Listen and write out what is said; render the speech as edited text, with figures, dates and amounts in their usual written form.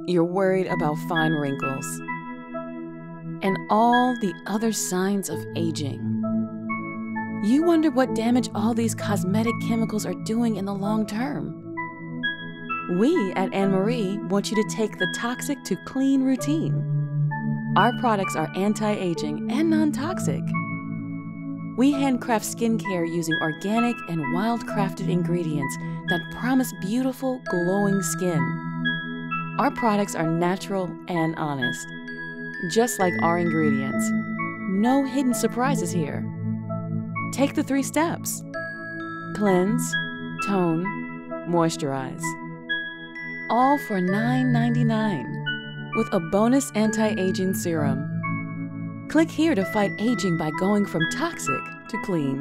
You're worried about fine wrinkles and all the other signs of aging. You wonder what damage all these cosmetic chemicals are doing in the long term. We at Anne Marie want you to take the toxic to clean routine. Our products are anti-aging and non-toxic. We handcraft skincare using organic and wild-crafted ingredients that promise beautiful, glowing skin. Our products are natural and honest, just like our ingredients. No hidden surprises here. Take the 3 steps. Cleanse, tone, moisturize. All for $9.99 with a bonus anti-aging serum. Click here to fight aging by going from toxic to clean.